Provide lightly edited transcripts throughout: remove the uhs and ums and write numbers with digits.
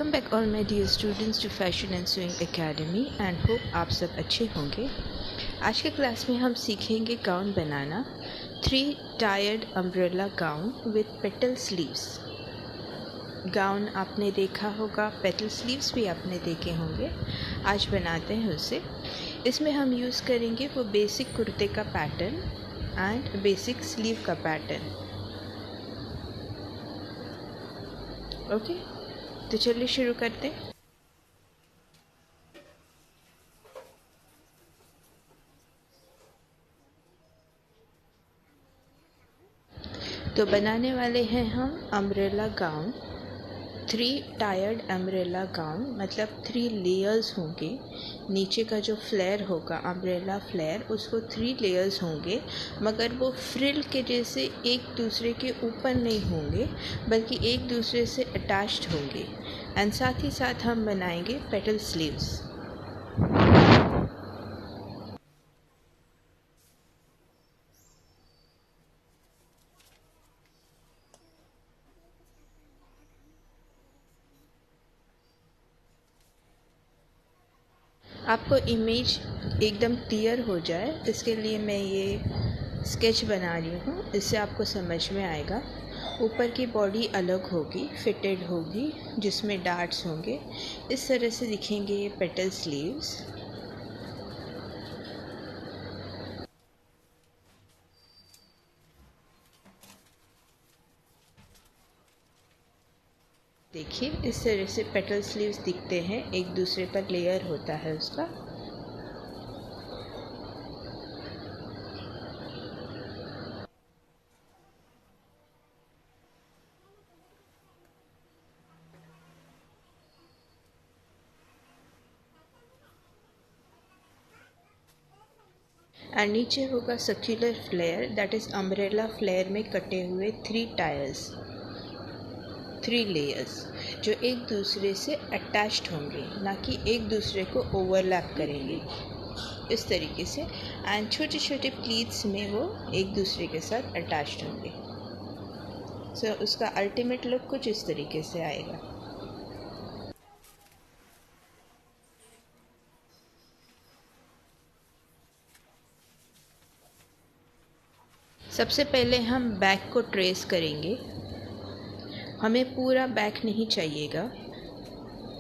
Welcome back all my dear students to fashion and swing academy and hope आप सब अच्छे होंगे। आज के क्लास में हम सीखेंगे gown banana, 3 tired umbrella gown with petal sleeves. Gown आपने देखा होगा, पेटल स्लीव्स भी आपने देखे होंगे। आज बनाते हैं उसे। इसमें हम यूज़ करेंगे वो बेसिक कुर्ते का पैटर्न एंड बेसिक स्लीव का पैटर्न। ओके, तो चलिए शुरू करते हैं। तो बनाने वाले हैं हम umbrella gown, 3 tired umbrella gown, मतलब 3 लेयर्स होंगे। नीचे का जो फ्लेयर होगा, अम्ब्रेला फ्लेयर, उसको 3 लेयर्स होंगे, मगर वो फ्रिल के जैसे एक दूसरे के ऊपर नहीं होंगे, बल्कि एक दूसरे से अटैच्ड होंगे। एंड साथ ही साथ हम बनाएंगे पेटल स्लीव्स। आपको इमेज एकदम क्लियर हो जाए, इसके लिए मैं ये स्केच बना रही हूँ, इससे आपको समझ में आएगा। ऊपर की बॉडी अलग होगी, फिटेड होगी, जिसमें डार्ट्स होंगे। इस तरह से दिखेंगे ये पेटल स्लीव्स। देखिए, इस तरह से पेटल स्लीव्स दिखते हैं, एक दूसरे पर लेयर होता है उसका। एंड नीचे होगा circular flare, that is umbrella flare में कटे हुए 3 टायर्स, 3 लेयर्स, जो एक दूसरे से अटैच्ड होंगे, ना कि एक दूसरे को ओवरलैप करेंगे, इस तरीके से। एंड छोटे छोटे प्लीट्स में वो एक दूसरे के साथ अटैच्ड होंगे। सो उसका अल्टीमेट लुक कुछ इस तरीके से आएगा। सबसे पहले हम बैक को ट्रेस करेंगे। हमें पूरा बैक नहीं चाहिएगा,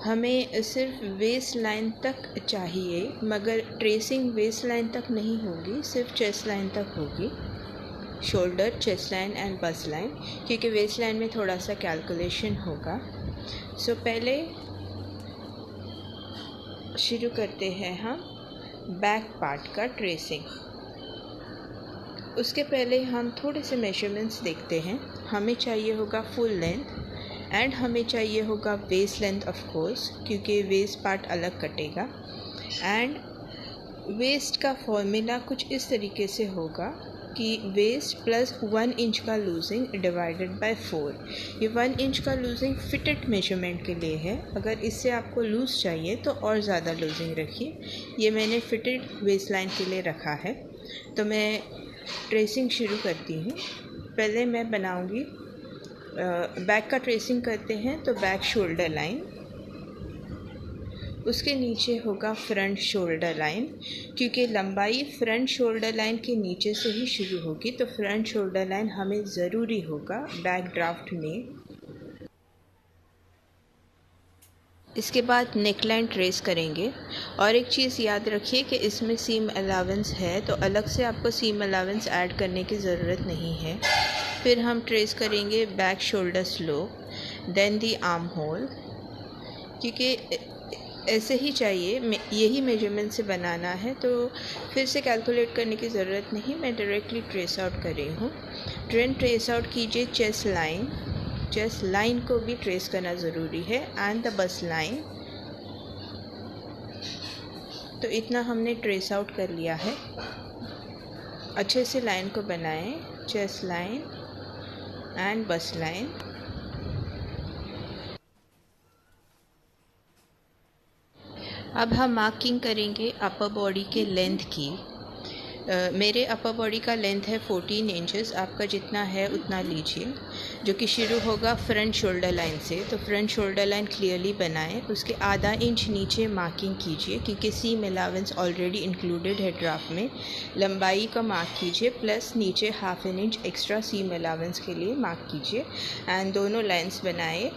हमें सिर्फ वेस्ट लाइन तक चाहिए, मगर ट्रेसिंग वेस्ट लाइन तक नहीं होगी, सिर्फ चेस्ट लाइन तक होगी। Shoulder, chest line and bast line, क्योंकि वेस्ट लाइन में थोड़ा सा कैलकुलेशन होगा। सो पहले शुरू करते हैं हम बैक पार्ट का ट्रेसिंग। उसके पहले हम थोड़े से मेजरमेंट्स देखते हैं। हमें चाहिए होगा फुल लेंथ एंड हमें चाहिए होगा वेस्ट लेंथ ऑफ कोर्स, क्योंकि वेस्ट पार्ट अलग कटेगा। एंड वेस्ट का फॉर्मूला कुछ इस तरीके से होगा कि वेस्ट प्लस 1 इंच का लूजिंग डिवाइडेड बाय 4। ये 1 इंच का लूजिंग फिटेड मेजरमेंट के लिए है, अगर इससे आपको लूज़ चाहिए तो और ज़्यादा लूजिंग रखिए। ये मैंने फिटेड वेस्ट लाइन के लिए रखा है। तो मैं ट्रेसिंग शुरू करती हूँ। पहले मैं बनाऊँगी बैक का ट्रेसिंग करते हैं, तो बैक शोल्डर लाइन, उसके नीचे होगा फ्रंट शोल्डर लाइन, क्योंकि लंबाई फ्रंट शोल्डर लाइन के नीचे से ही शुरू होगी, तो फ्रंट शोल्डर लाइन हमें ज़रूरी होगा बैक ड्राफ्ट में। इसके बाद नेक लाइन ट्रेस करेंगे। और एक चीज़ याद रखिए कि इसमें सीम अलावेंस है, तो अलग से आपको सीम अलावेंस ऐड करने की ज़रूरत नहीं है। फिर हम ट्रेस करेंगे back shoulder slope, then the arm hole, क्योंकि ऐसे ही चाहिए, यही मेजरमेंट से बनाना है, तो फिर से कैलकुलेट करने की ज़रूरत नहीं, मैं डायरेक्टली ट्रेस आउट कर रही हूँ। ट्रेस आउट कीजिए चेस्ट लाइन, चेस्ट लाइन को भी ट्रेस करना ज़रूरी है, एंड द बस्ट लाइन। तो इतना हमने ट्रेस आउट कर लिया है। अच्छे से लाइन को बनाएं, chest line and bast line. अब हम मार्किंग करेंगे अपर बॉडी के लेंथ की। मेरे अपर बॉडी का लेंथ है 14 इंचेस, आपका जितना है उतना लीजिए, जो कि शुरू होगा फ्रंट शोल्डर लाइन से। तो फ्रंट शोल्डर लाइन क्लियरली बनाएं, उसके आधा इंच नीचे मार्किंग कीजिए, क्योंकि सीम अलाउंस ऑलरेडी इंक्लूडेड है ड्राफ्ट में। लंबाई का मार्क कीजिए प्लस नीचे ½ इंच एक्स्ट्रा सीम अलाउंस के लिए मार्क कीजिए एंड दोनों लाइन्स बनाए,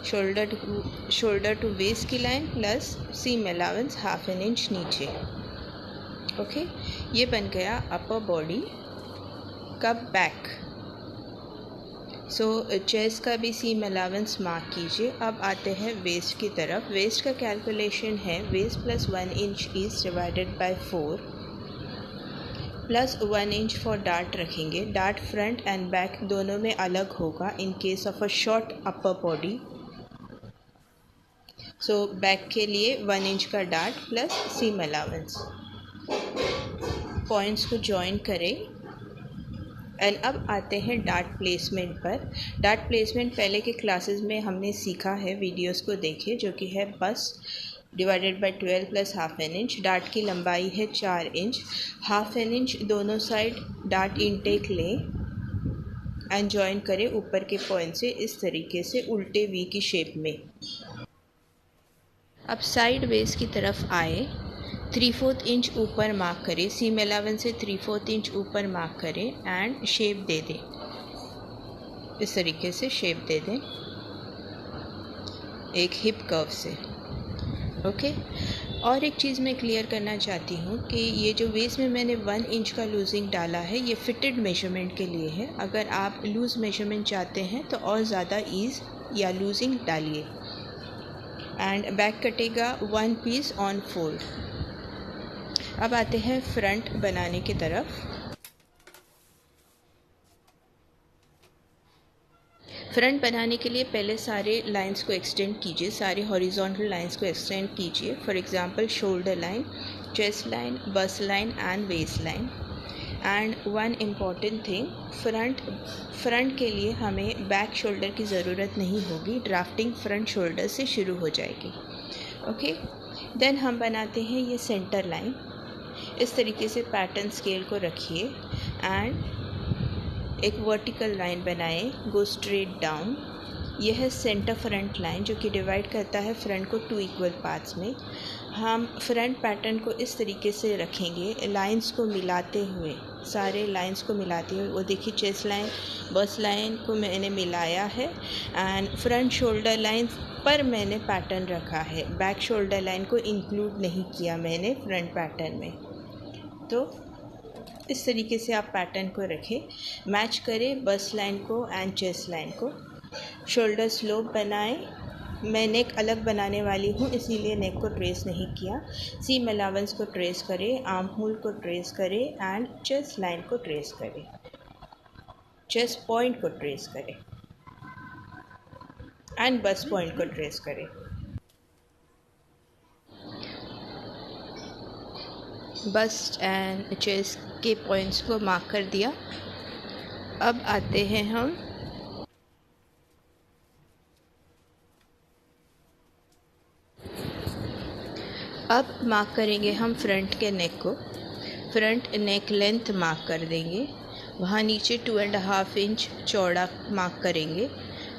शोल्डर टू वेस्ट की line plus seam allowance ½ inch नीचे। ओके, ये बन गया अपर बॉडी का बैक। सो चेस्ट का भी सीम अलाउंस मार्क कीजिए। अब आते हैं वेस्ट की तरफ। वेस्ट का कैलकुलेशन है waist plus 1 inch ease divided by 4 plus 1 inch for dart रखेंगे। डार्ट फ्रंट एंड बैक दोनों में अलग होगा in case of a short upper body. So back के लिए 1 इंच का dart plus seam allowance. Points को जॉइन करें एंड अब आते हैं डार्ट प्लेसमेंट पर। डार्ट प्लेसमेंट पहले के क्लासेस में हमने सीखा है, वीडियोस को देखिए, जो कि है बस divided by 12 plus ½ inch. Dart की लंबाई है 4 इंच। ½ इंच दोनों साइड डार्ट इनटेक लें एंड जॉइन करें ऊपर के पॉइंट से इस तरीके से उल्टे वी की शेप में। अब साइड वेज की तरफ आए, 3/4 इंच ऊपर मार्क करें, सीम अलाउंस से 3/4 इंच ऊपर मार्क करें एंड शेप दे दें। इस तरीके से शेप दे दें एक हिप कर्व से। ओके, और एक चीज़ मैं क्लियर करना चाहती हूँ कि ये जो वेस्ट में मैंने 1 इंच का लूजिंग डाला है, ये फिटेड मेजरमेंट के लिए है। अगर आप लूज़ मेजरमेंट चाहते हैं तो और ज़्यादा ईज या लूजिंग डालिए। एंड बैक कटेगा 1 पीस ऑन फोल्ड। अब आते हैं फ्रंट बनाने की तरफ। फ्रंट बनाने के लिए पहले सारे लाइंस को एक्सटेंड कीजिए, सारे हॉरिजॉन्टल लाइंस को एक्सटेंड कीजिए। For example shoulder line, chest line, bust line and waist line. And one important thing, front के लिए हमें बैक शोल्डर की ज़रूरत नहीं होगी, ड्राफ्टिंग फ्रंट शोल्डर से शुरू हो जाएगी। ओके, देन हम बनाते हैं ये सेंटर लाइन। इस तरीके से पैटर्न स्केल को रखिए एंड एक वर्टिकल लाइन बनाएं, गो स्ट्रेट डाउन। यह है सेंटर फ्रंट लाइन, जो कि डिवाइड करता है फ्रंट को 2 इक्वल पार्ट्स में। हम फ्रंट पैटर्न को इस तरीके से रखेंगे, लाइंस को मिलाते हुए, सारे लाइंस को मिलाते हुए। वो देखिए चेस्ट लाइन, बस्ट लाइन को मैंने मिलाया है एंड फ्रंट शोल्डर लाइन पर मैंने पैटर्न रखा है। बैक शोल्डर लाइन को इंक्लूड नहीं किया मैंने फ्रंट पैटर्न में। तो इस तरीके से आप पैटर्न को रखें, मैच करें बस्ट लाइन को एंड चेस्ट लाइन को। शोल्डर स्लोप बनाएं। मैं नेक अलग बनाने वाली हूँ, इसीलिए नेक को ट्रेस नहीं किया। सीम अलाउंस को ट्रेस करें, आर्म होल को ट्रेस करें एंड चेस्ट लाइन को ट्रेस करें, चेस्ट पॉइंट को ट्रेस करें एंड बस्ट पॉइंट को ट्रेस करें। बस्ट एंड चेस्ट के पॉइंट्स को मार्क कर दिया। अब आते हैं हम अब मार्क करेंगे हम फ्रंट के नेक को। फ्रंट नेक लेंथ मार्क कर देंगे, वहाँ नीचे 2.5 इंच चौड़ा मार्क करेंगे।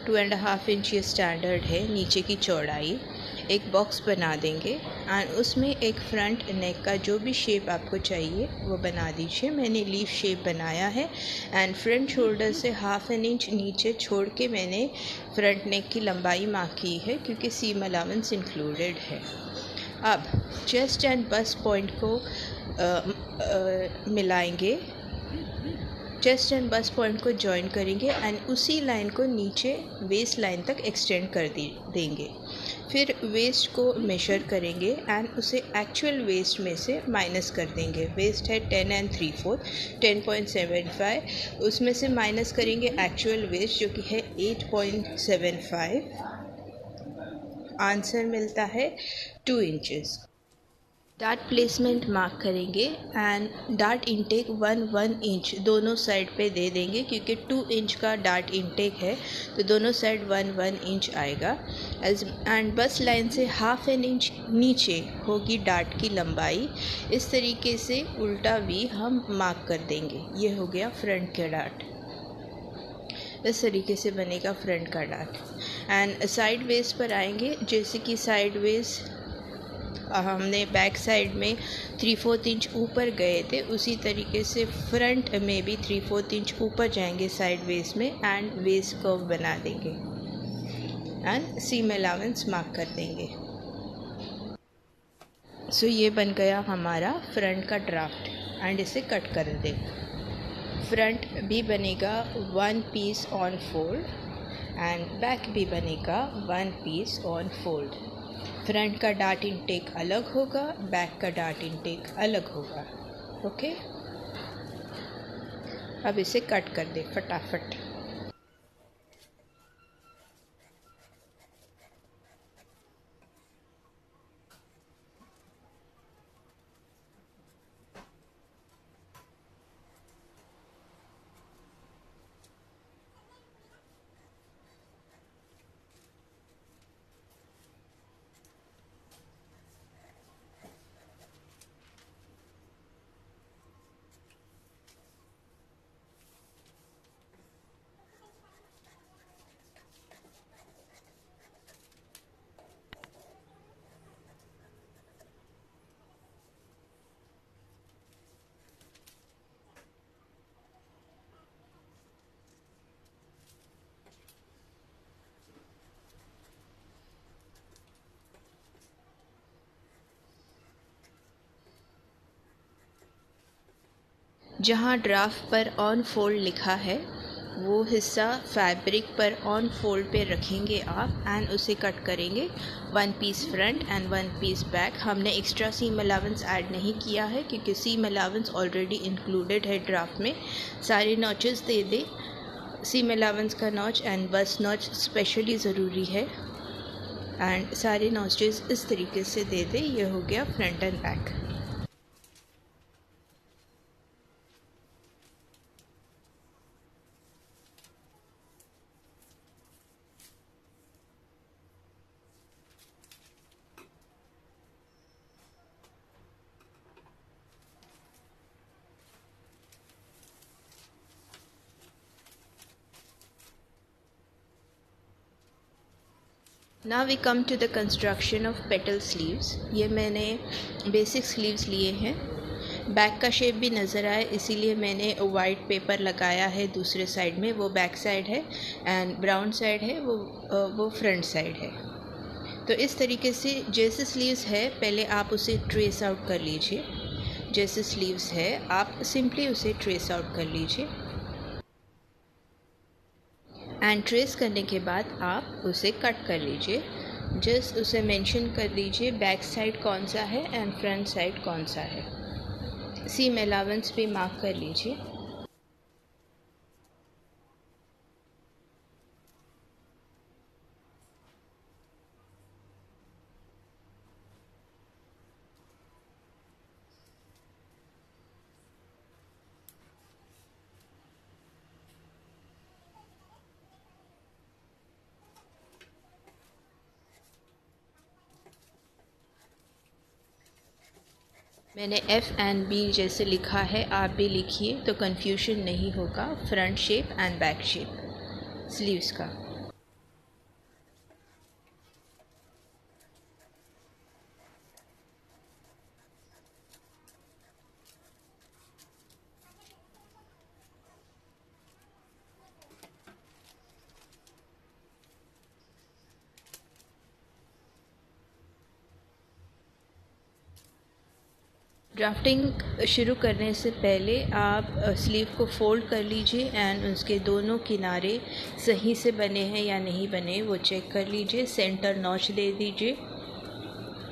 2.5 इंच ये स्टैंडर्ड है नीचे की चौड़ाई। एक बॉक्स बना देंगे एंड उसमें एक फ्रंट नेक का जो भी शेप आपको चाहिए वो बना दीजिए। मैंने लीफ शेप बनाया है एंड फ्रंट शोल्डर से ½ इंच नीचे छोड़ के मैंने फ्रंट नेक की लंबाई मार्क की है, क्योंकि सीम अलाउंस इंक्लूडेड है। अब चेस्ट एंड बस्ट पॉइंट को मिलाएंगे, चेस्ट एंड बस्ट पॉइंट को जॉइन करेंगे एंड उसी लाइन को नीचे वेस्ट लाइन तक एक्सटेंड कर देंगे। फिर वेस्ट को मेजर करेंगे एंड उसे एक्चुअल वेस्ट में से माइनस कर देंगे। वेस्ट है 10 3/4, 10.75, उसमें से माइनस करेंगे एक्चुअल वेस्ट जो कि है 8.75। आंसर मिलता है 2 इंचेस। डार्ट प्लेसमेंट मार्क करेंगे एंड डार्ट इनटेक 1 इंच दोनों साइड पे दे देंगे, क्योंकि 2 इंच का डार्ट इनटेक है तो दोनों साइड 1 इंच आएगा। एंड बस लाइन से ½ इंच नीचे होगी डार्ट की लंबाई। इस तरीके से उल्टा वी हम मार्क कर देंगे। ये हो गया फ्रंट का डार्ट। इस तरीके से बनेगा फ्रंट का डार्ट। एंड साइड वेज पर आएंगे। जैसे कि साइड वेज हमने बैक साइड में 3/4 इंच ऊपर गए थे, उसी तरीके से फ्रंट में भी 3/4 इंच ऊपर जाएंगे साइड वेज में एंड वेज कर्व बना देंगे एंड सीम अलाउंस मार्क कर देंगे। सो ये बन गया हमारा फ्रंट का ड्राफ्ट एंड इसे कट कर दें। फ्रंट भी बनेगा 1 piece on fold and back भी बनेगा 1 पीस ऑन फोल्ड। फ्रंट का डार्ट इनटेक अलग होगा, बैक का डार्ट इनटेक अलग होगा। ओके, अब इसे कट कर दे फटाफट। जहाँ ड्राफ्ट पर ऑन फोल्ड लिखा है वो हिस्सा फैब्रिक पर ऑन फोल्ड पे रखेंगे आप एंड उसे कट करेंगे 1 piece front and 1 piece back. हमने एक्स्ट्रा सीम अलाउंस ऐड नहीं किया है क्योंकि सीम अलाउंस ऑलरेडी इंक्लूडेड है ड्राफ्ट में। सारे नॉचेस दे दे, सीम अलाउंस का नॉच एंड बस नॉच स्पेशली ज़रूरी है एंड सारे नॉचेस इस तरीके से दे दे। ये हो गया front and back. Now we come to the construction of petal sleeves। ये मैंने बेसिक स्लीव्स लिए हैं। बैक का शेप भी नज़र आए इसीलिए मैंने वाइट पेपर लगाया है दूसरे साइड में, वो बैक साइड है एंड ब्राउन साइड है वो फ्रंट साइड है। तो इस तरीके से जैसे स्लीव्स है पहले आप उसे ट्रेस आउट कर लीजिए। जैसे स्लीव्स है आप सिंपली उसे ट्रेस आउट कर लीजिए एंड ट्रेस करने के बाद आप उसे कट कर लीजिए। जस्ट उसे मेंशन कर दीजिए बैक साइड कौन सा है एंड फ्रंट साइड कौन सा है। सीम अलाउंस भी मार्क कर लीजिए। मैंने F एंड B जैसे लिखा है, आप भी लिखिए तो कन्फ्यूजन नहीं होगा front shape and back shape sleeves का। ड्राफ्टिंग शुरू करने से पहले आप स्लीव को फोल्ड कर लीजिए एंड उसके दोनों किनारे सही से बने हैं या नहीं बने वो चेक कर लीजिए। सेंटर नॉच दे दीजिए,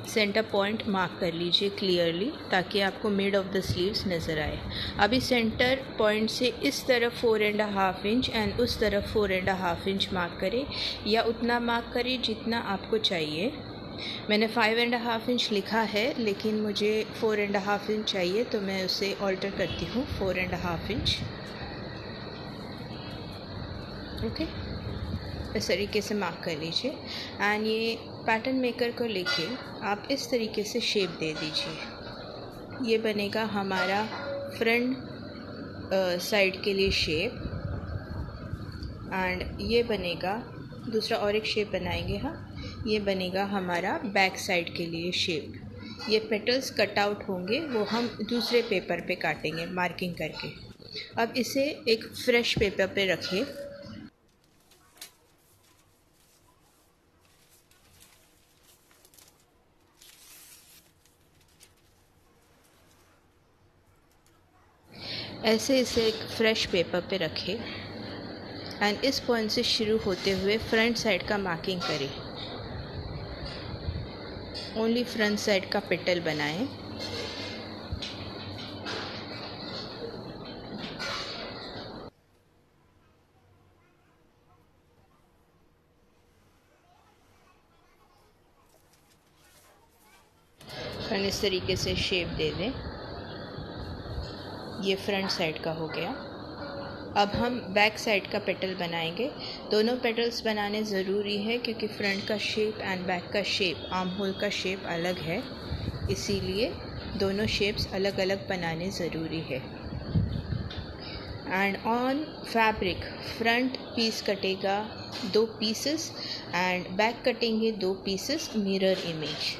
सेंटर पॉइंट मार्क कर लीजिए क्लियरली ताकि आपको मिड ऑफ द स्लीव्स नज़र आए। अभी सेंटर पॉइंट से इस तरफ 4.5 इंच एंड उस तरफ 4.5 इंच मार्क करें या उतना मार्क करें जितना आपको चाहिए मैंने 5.5 इंच लिखा है, लेकिन मुझे 4.5 इंच चाहिए, तो मैं उसे ऑल्टर करती हूँ 4.5 इंच। ओके, इस तरीके से मार्क कर लीजिए। एंड ये पैटर्न मेकर को लेके आप इस तरीके से शेप दे दीजिए। ये बनेगा हमारा फ्रंट साइड के लिए शेप, एंड ये बनेगा दूसरा और एक शेप बनाएंगे हम, ये बनेगा हमारा बैक साइड के लिए शेप। ये पेटल्स कट आउट होंगे, वो हम दूसरे पेपर पे काटेंगे मार्किंग करके। अब इसे एक फ्रेश पेपर पे रखिए। ऐसे इसे एक फ्रेश पेपर पे रखें एंड इस पॉइंट से शुरू होते हुए फ्रंट साइड का मार्किंग करें। ओनली फ्रंट साइड का पेटल बनाएं। एंड इस तरीके से शेप दे दें। ये फ्रंट साइड का हो गया। अब हम बैक साइड का पेटल बनाएंगे। दोनों पेटल्स बनाने ज़रूरी है क्योंकि फ्रंट का शेप एंड बैक का शेप, आर्म होल का शेप अलग है, इसीलिए दोनों शेप्स अलग अलग बनाने ज़रूरी है। And on fabric front piece कटेगा 2 पीसेस एंड बैक कटेंगे 2 पीसेस मिरर इमेज।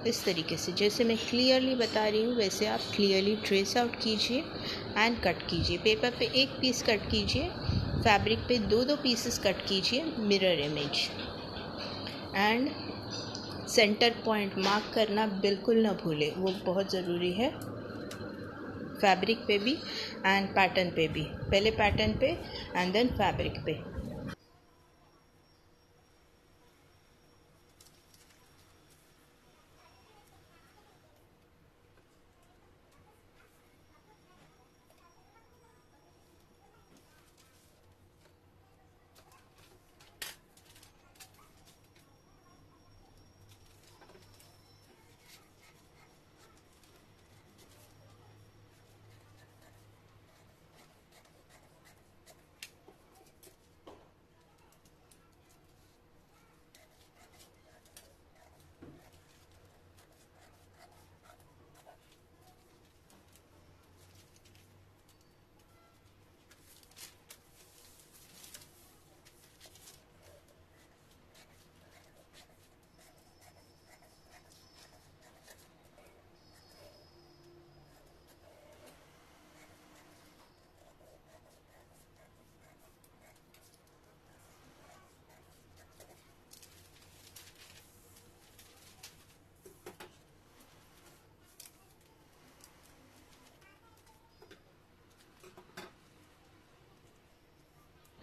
इस तरीके से जैसे मैं क्लियरली बता रही हूँ वैसे आप क्लियरली ट्रेस आउट कीजिए एंड कट कीजिए। पेपर पे 1 पीस कट कीजिए, फैब्रिक पे 2 पीसेस कट कीजिए mirror image. And centre point mark करना बिल्कुल ना भूलें, वो बहुत ज़रूरी है फैब्रिक पे भी एंड पैटर्न पे भी। पहले पैटर्न पे एंड देन फैब्रिक पे।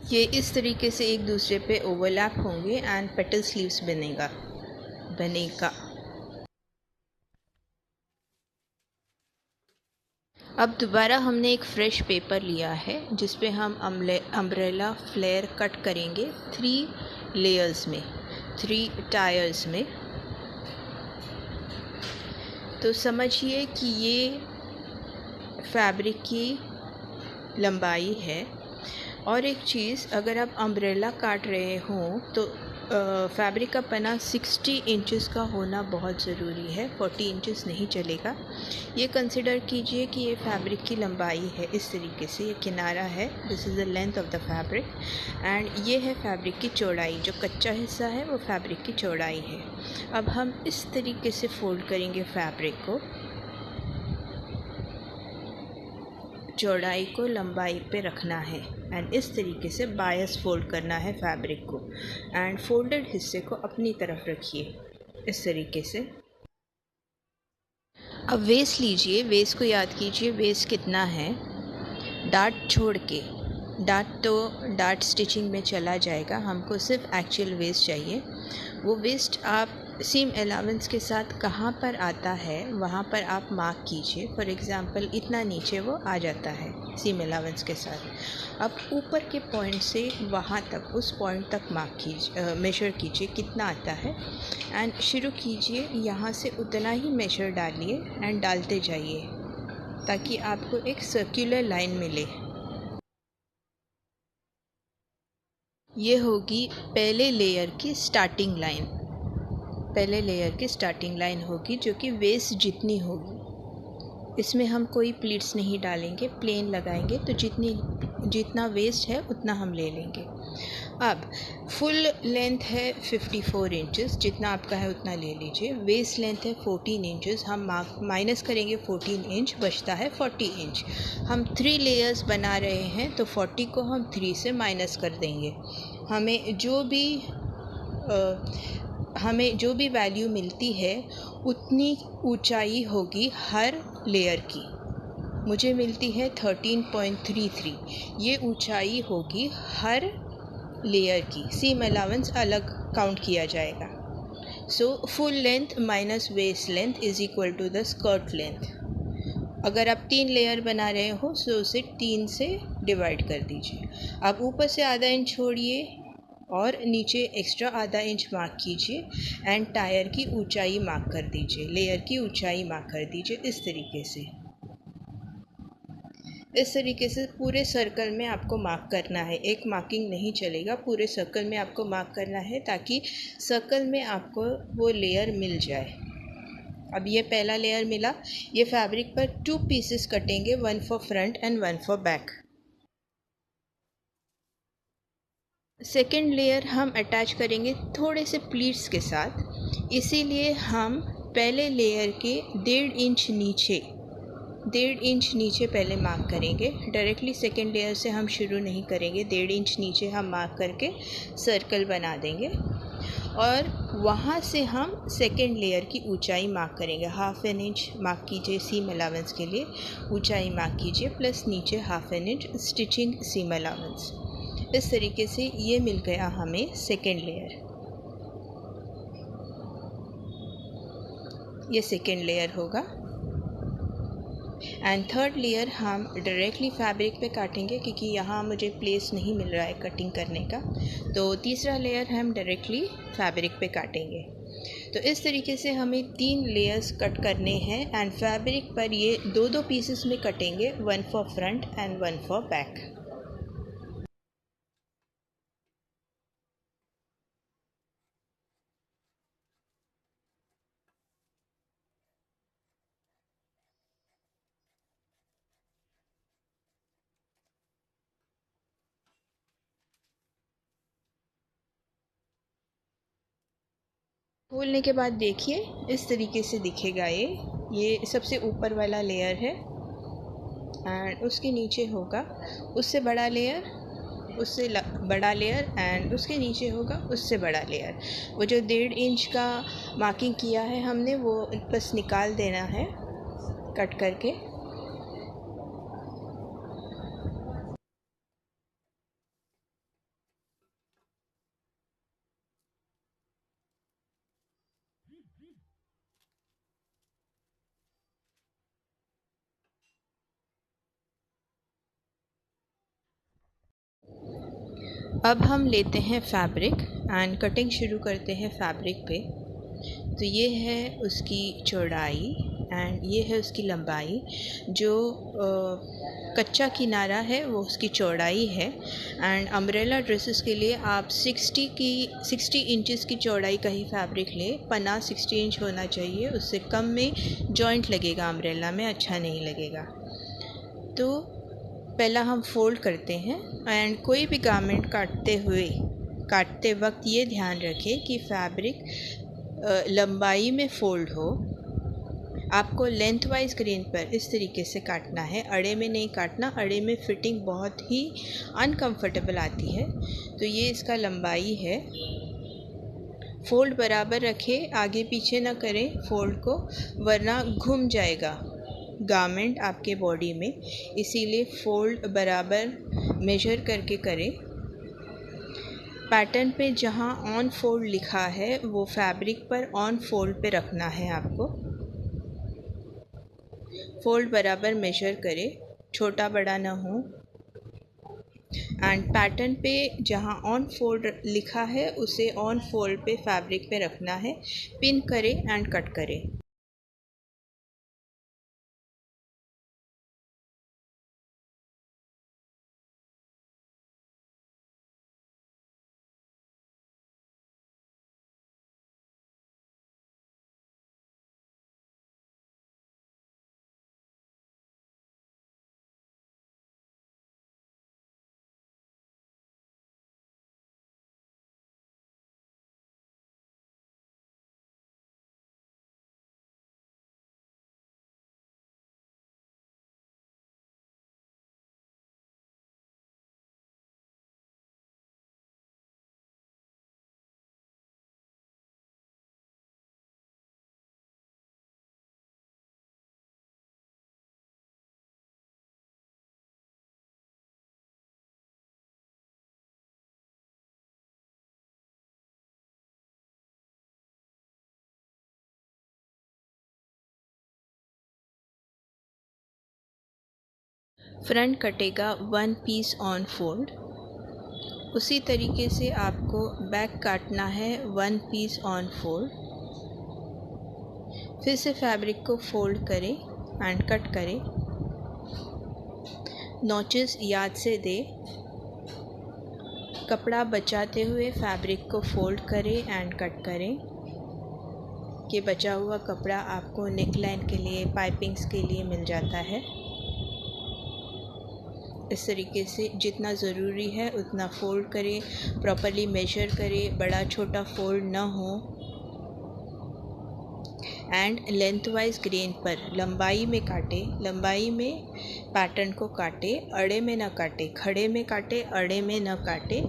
ये इस तरीके से एक दूसरे पे ओवरलैप होंगे एंड पेटल स्लीव्स बनेगा। अब दोबारा हमने एक फ्रेश पेपर लिया है जिस पे हम अम्ब्रेला फ्लेयर कट करेंगे 3 लेयर्स में, 3 टायर्स में। तो समझिए कि ये फैब्रिक की लंबाई है। और एक चीज़, अगर आप अम्ब्रेला काट रहे हों तो फैब्रिक का पना 60 इंचेस का होना बहुत ज़रूरी है, 40 इंचेस नहीं चलेगा। ये कंसिडर कीजिए कि ये फैब्रिक की लंबाई है। इस तरीके से ये किनारा है, this is the length of the fabric, and ये है फैब्रिक की चौड़ाई। जो कच्चा हिस्सा है वो फैब्रिक की चौड़ाई है। अब हम इस तरीके से फोल्ड करेंगे फैब्रिक को, चौड़ाई को लंबाई पे रखना है एंड इस तरीके से बायस फोल्ड करना है फैब्रिक को। एंड फोल्डेड हिस्से को अपनी तरफ रखिए इस तरीके से। अब वेस्ट लीजिए, वेस्ट को याद कीजिए वेस्ट कितना है, डार्ट छोड़ के। डार्ट स्टिचिंग में चला जाएगा, हमको सिर्फ एक्चुअल वेस्ट चाहिए। वो वेस्ट आप सीम अलाउंस के साथ कहाँ पर आता है वहाँ पर आप मार्क कीजिए। फॉर एग्ज़ाम्पल इतना नीचे वो आ जाता है सीम अलाउंस के साथ। अब ऊपर के पॉइंट से वहाँ तक, उस पॉइंट तक मार्क कीजिए, मेजर कीजिए कितना आता है एंड शुरू कीजिए। यहाँ से उतना ही मेजर डालिए एंड डालते जाइए ताकि आपको एक सर्कुलर लाइन मिले। ये होगी पहले लेयर की स्टार्टिंग लाइन। पहले लेयर की स्टार्टिंग लाइन होगी जो कि वेस्ट जितनी होगी। इसमें हम कोई प्लीट्स नहीं डालेंगे, प्लेन लगाएंगे, तो जितना वेस्ट है उतना हम ले लेंगे। अब फुल लेंथ है 54 इंचेस, जितना आपका है उतना ले लीजिए। वेस्ट लेंथ है 14 इंचेस, हम माइनस करेंगे 14 इंच, बचता है 40 इंच। हम 3 लेयर्स बना रहे हैं तो 40 को हम 3 से माइनस कर देंगे। हमें जो भी वैल्यू मिलती है उतनी ऊंचाई होगी हर लेयर की। मुझे मिलती है 13.33, ये ऊंचाई होगी हर लेयर की। सीम अलाउंस अलग काउंट किया जाएगा। So full length minus waist length is equal to the skirt length. अगर आप 3 लेयर बना रहे हो तो उसे 3 से डिवाइड कर दीजिए। आप ऊपर से आधा इंच छोड़िए और नीचे एक्स्ट्रा आधा इंच मार्क कीजिए एंड टायर की ऊंचाई मार्क कर दीजिए, लेयर की ऊंचाई मार्क कर दीजिए। इस तरीके से पूरे सर्कल में आपको मार्क करना है। एक मार्किंग नहीं चलेगा, पूरे सर्कल में आपको मार्क करना है ताकि सर्कल में आपको वो लेयर मिल जाए। अब ये पहला लेयर मिला। ये फैब्रिक पर 2 पीसेस कटेंगे, 1 for front and 1 for back. Second layer हम अटैच करेंगे थोड़े से प्लीट्स के साथ, इसीलिए हम पहले लेयर के 1.5 इंच नीचे पहले मार्क करेंगे। डायरेक्टली सेकेंड लेयर से हम शुरू नहीं करेंगे, 1.5 इंच नीचे हम मार्क करके सर्कल बना देंगे और वहाँ से हम सेकेंड लेयर की ऊंचाई मार्क करेंगे। 1/2 इंच मार्क कीजिए सीम अलाउंस के लिए, ऊंचाई मार्क कीजिए, प्लस नीचे 1/2 इंच स्टिचिंग सीम अलाउंस। इस तरीके से ये मिल गया हमें सेकेंड लेयर। ये सेकेंड लेयर होगा एंड थर्ड लेयर हम डायरेक्टली फैब्रिक पे काटेंगे क्योंकि यहाँ मुझे प्लेस नहीं मिल रहा है कटिंग करने का। तो तीसरा लेयर हम डायरेक्टली फैब्रिक पे काटेंगे। तो इस तरीके से हमें 3 लेयर्स कट करने हैं एंड फैब्रिक पर ये 2-2 पीसेस में कटेंगे, 1 for front and 1 for back. खोलने के बाद देखिए इस तरीके से दिखेगा। ये सबसे ऊपर वाला लेयर है एंड उसके नीचे होगा उससे बड़ा लेयर, उससे बड़ा लेयर एंड उसके नीचे होगा उससे बड़ा लेयर। वो जो 1.5 इंच का मार्किंग किया है हमने, वो बस निकाल देना है कट करके। अब हम लेते हैं फैब्रिक एंड कटिंग शुरू करते हैं फैब्रिक पे। तो ये है उसकी चौड़ाई एंड ये है उसकी लंबाई। जो कच्चा किनारा है वो उसकी चौड़ाई है एंड अम्ब्रेला ड्रेसेस के लिए आप 60 इंचेस की चौड़ाई का ही फैब्रिक लें। पन्ना 60 इंच होना चाहिए, उससे कम में जॉइंट लगेगा अम्ब्रेला में, अच्छा नहीं लगेगा। तो पहला हम फोल्ड करते हैं एंड कोई भी गारमेंट काटते वक्त ये ध्यान रखें कि फैब्रिक लंबाई में फोल्ड हो। आपको लेंथ वाइज ग्रेन पर इस तरीके से काटना है, अड़े में नहीं काटना। अड़े में फिटिंग बहुत ही अनकंफर्टेबल आती है। तो ये इसका लंबाई है। फोल्ड बराबर रखें, आगे पीछे ना करें फोल्ड को, वरना घूम जाएगा गारमेंट आपके बॉडी में। इसीलिए फोल्ड बराबर मेजर करके करें पैटर्न पे जहाँ ऑन फोल्ड लिखा है वो फैब्रिक पर ऑन फोल्ड पे रखना है आपको। फोल्ड बराबर मेजर करें, छोटा बड़ा ना हो। एंड पैटर्न पे जहाँ ऑन फोल्ड लिखा है उसे ऑन फोल्ड पे फैब्रिक पे रखना है। पिन करें एंड कट करें। फ्रंट कटेगा 1 पीस ऑन फोल्ड। उसी तरीके से आपको बैक काटना है 1 पीस ऑन फोल्ड। फिर से फैब्रिक को फोल्ड करें एंड कट करें। नॉचेस याद से दें। कपड़ा बचाते हुए फैब्रिक को फोल्ड करें एंड कट करें कि बचा हुआ कपड़ा आपको नेकलाइन के लिए, पाइपिंग्स के लिए मिल जाता है। इस तरीके से जितना ज़रूरी है उतना फ़ोल्ड करें, प्रॉपरली मेजर करें, बड़ा छोटा फ़ोल्ड ना हो। एंड लेंथ वाइज ग्रेन पर लंबाई में काटे, लंबाई में पैटर्न को काटे, अड़े में ना काटे, खड़े में काटे, अड़े में ना काटे।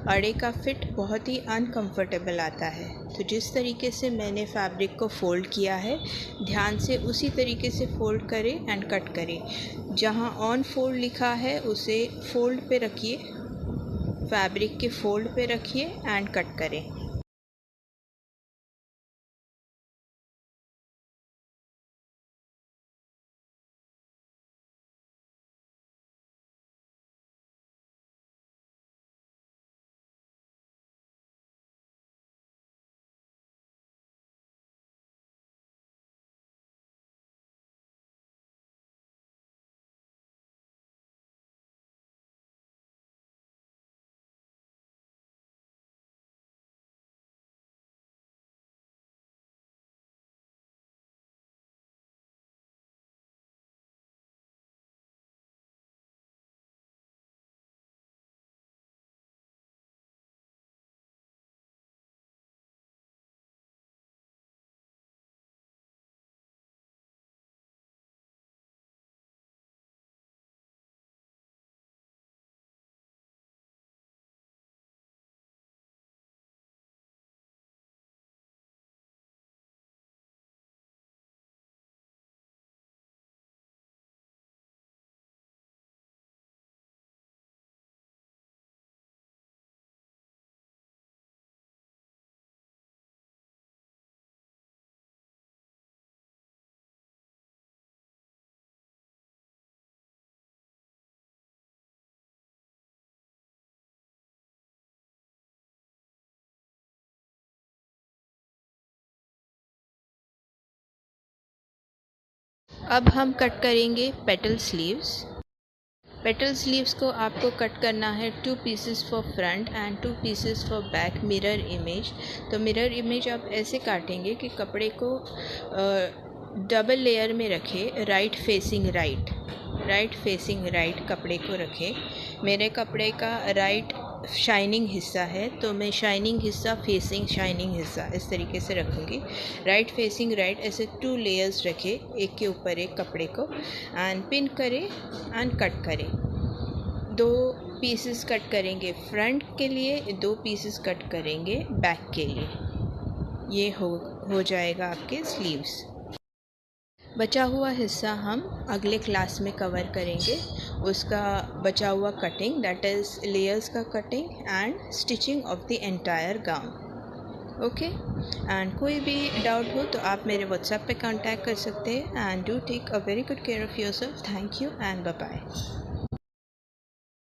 अड़े का फिट बहुत ही अनकंफर्टेबल आता है। तो जिस तरीके से मैंने फैब्रिक को फ़ोल्ड किया है, ध्यान से उसी तरीके से फ़ोल्ड करें एंड कट करें। जहाँ ऑन फोल्ड लिखा है उसे फोल्ड पे रखिए, फैब्रिक के फोल्ड पे रखिए एंड कट करें। अब हम कट करेंगे पेटल स्लीव्स। पेटल स्लीव्स को आपको कट करना है 2 pieces for front end 2 pieces for back mirror image. तो मिरर इमेज आप ऐसे काटेंगे कि कपड़े को डबल लेयर में रखें, राइट फेसिंग राइट कपड़े को रखें। मेरे कपड़े का राइट शाइनिंग हिस्सा है तो मैं शाइनिंग हिस्सा फेसिंग शाइनिंग हिस्सा इस तरीके से रखूँगी। राइट फेसिंग राइट ऐसे 2 लेयर्स रखें, एक के ऊपर एक कपड़े को, एंड पिन करें एंड कट करें। 2 पीसेस कट करेंगे फ्रंट के लिए, 2 पीसेस कट करेंगे बैक के लिए। ये हो जाएगा आपके स्लीव्स। बचा हुआ हिस्सा हम अगले क्लास में कवर करेंगे। उसका बचा हुआ कटिंग, दैट इज़ लेयर्स का cutting and stitching of the entire gown. Okay, and कोई भी डाउट हो तो आप मेरे व्हाट्सएप पे कांटेक्ट कर सकते हैं। And do take a very good care of yourself. Thank you and bye bye.